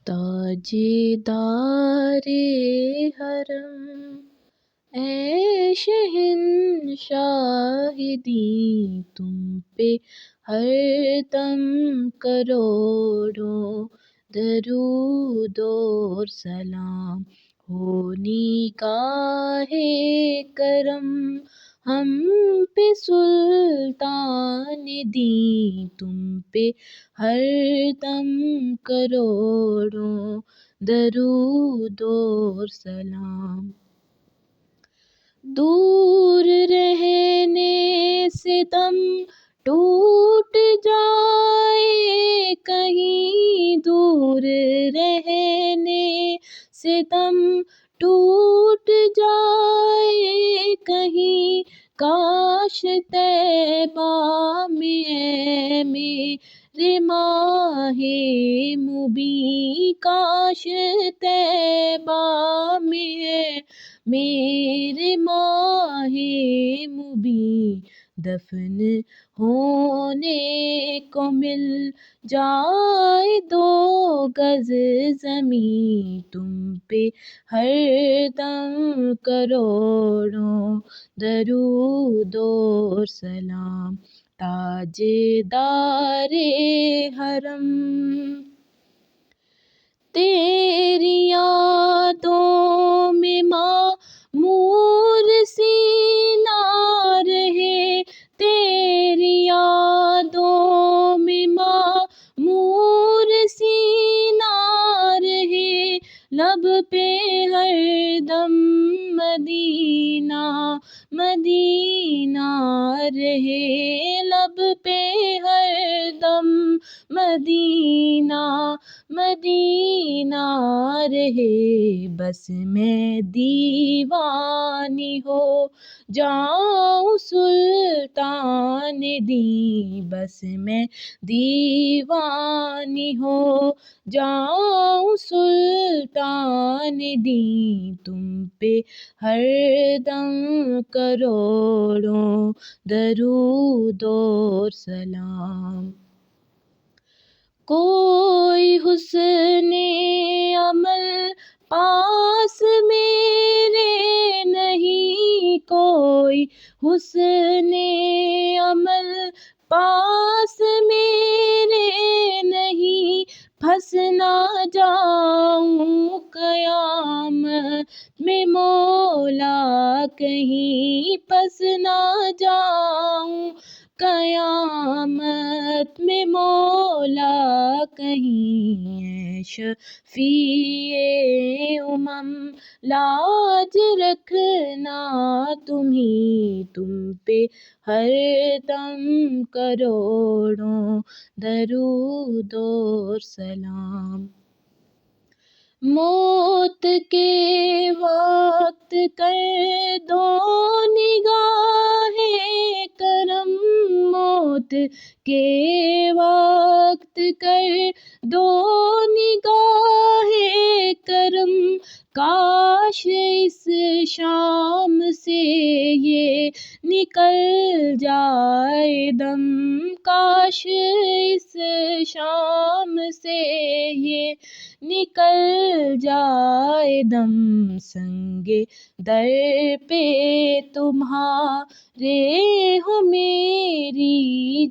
تاجدار حرم اے شہنشاہ دین، تم پہ ہر دم کروڑوں درود اور سلام ہو نگاہ کرم ہم پہ سلطان دین، تم پہ ہر دم کروڑوں درود اور سلام۔ دور رہنے سے دم ٹوٹ جائے کہیں، دور رہنے سے دم ٹوٹ جائے کہیں، کاش طیبہ میں اے میرے ماہ مبین، کاش طیبہ میں اے میرے ماہ مبین دفن ہونے کو مل جائے 2 گز زمین، تم پہ ہر دم کروڑوں درود اور سلام۔ تاجدار حرم تیری یادوں میں معمور سینہ رہے، تیری یادوں میں معمور سینہ رہے، لب پہ ہر دم مدینہ مدینہ رہے، لب پہ ہر دم مدینہ مدینہ رہے، بس میں دیوانی ہو جاؤں سلطان دین، بس میں دیوانی ہو جاؤں سلطان دین، تم پہ ہر دم کروڑوں درود اور سلام۔ کوئی حسن عمل پاس میرے نہیں، کوئی حسن عمل پاس میرے نہیں، پھنس نہ جاؤں قیامت میں مولا کہیں، پھنس نہ جاؤں قیامت میں مولا کہیں، اے شفیع امم لاج رکھنا تمہیں، تم پہ ہر دم کروڑوں درود اور سلام۔ موت کے وقت کر دو نگاہ کرم، موت کے وقت کر دو نگاہ کرم، کاش اس شام سے یہ نکل جائے دم، کاش اس شام سے یہ نکل جائے دم، سنگ در پہ تمہارے ہو میری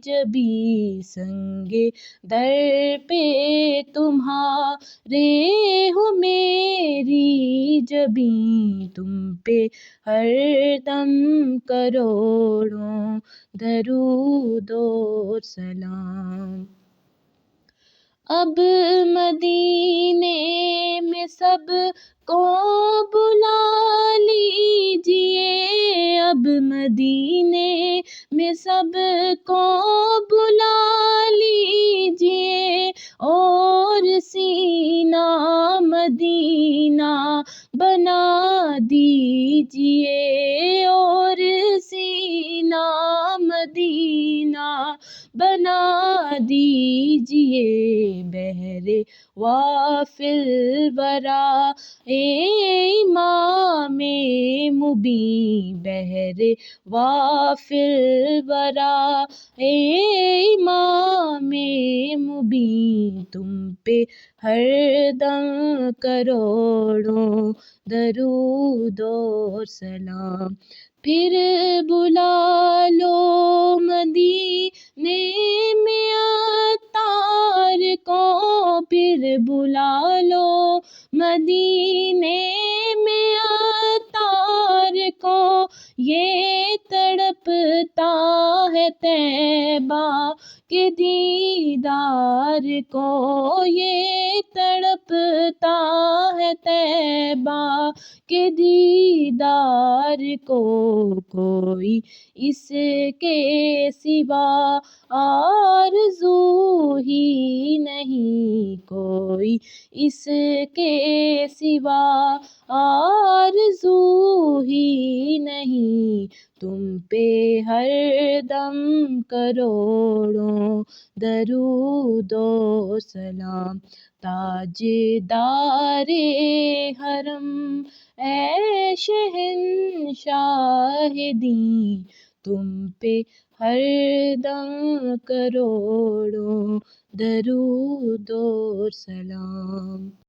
جبین، سنگ در پہ تمہارے ہو میری جبین، تم پہ ہر دم کروڑوں درود اور سلام۔ اب مدینے میں سب کو بلا لیجیے، اب مدینے میں سب کو بلا لیجیے، اور سینہ مدینہ بنا دیجیے، اور سینہ مدینہ بنا دیجیے، بحر وافل ورا اے امام امام مبیں بہر وافل ورا، اے امام مبیں تم پہ ہر دم کروڑوں درود و سلام۔ پھر بلا لو مدینے میں عطار کو، پھر بلا لو مدینے میں عطار کو، یہ تڑپتا ہے طیبہ کے دیدار کو، یہ تڑپتا ہے طیبہ کے دیدار کو، کوئی اس کے سوا آرزو ہی نہیں، کوئی اس کے سوا آرزو ہی نہیں، تم پہ ہر دم کروڑوں درود و سلام۔ تاجدار حرم اے شہنشاہ دین، تم پہ ہر دم کروڑوں درود و سلام۔